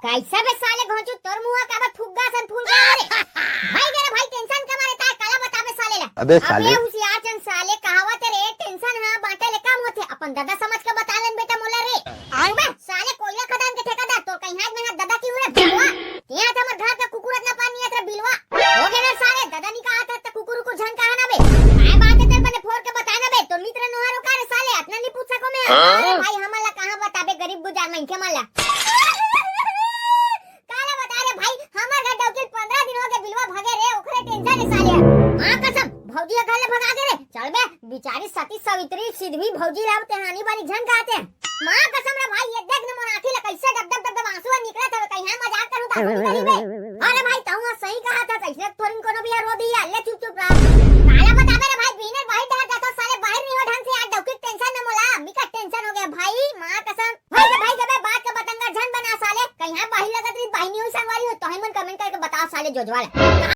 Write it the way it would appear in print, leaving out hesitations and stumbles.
कैसा बे साले घोंचू तोर मुंह का बा फुग्गा सन फूल के रे भाई मेरे भाई टेंशन के मारे ता काला बताबे साले ला अबे साले होशियार चन साले कहावत रे टेंशन हां बाटे ले काम होथे अपन दादा समझ के बतालन बेटा मोला रे आउ बे साले कोयला खदान के ठेकेदार तो कहीं हाथ में हाथ दादा की हुए बिलवा यहां त हमर घर का कुकुर ना पानी है बिलवा हो गए ना साले दादा नी कहा था त कुकुर को झन कहा ना बे काय बात है तेरे बने फोड़ के बताना बे तो मित्र नोहारो का रे साले अपना नी पूछ सको मैं अरे भाई हमला कहां बताबे गरीब गुजार में इनके माला भौजी घर ले भगा दे रे चल बे बिचारी सती सवित्री सिद्धवी भौजी लाव तेहानी बारी झन कहते मां कसम रे भाई ये देख न मोर आंखी ले कैसे डब डब डब आंसू निकलत है कहीं मजाक करूं ता गरीब है अरे भाई तू सही कहा था कैसे थोरिन कोनो भी रो दी ले चुप चुप रह काला बताबे रे भाई बिना भाई डर जातो साले बाहर नहीं हो ढंग से आज डौकी टेंशन में मोला मिका टेंशन हो गया भाई मां कसम भाई जब बात का बतंगा झन बना साले कहीं बाहर लगत रही बहनी हो संगवारी हो तो मन कमेंट करके बताओ साले जोजवाल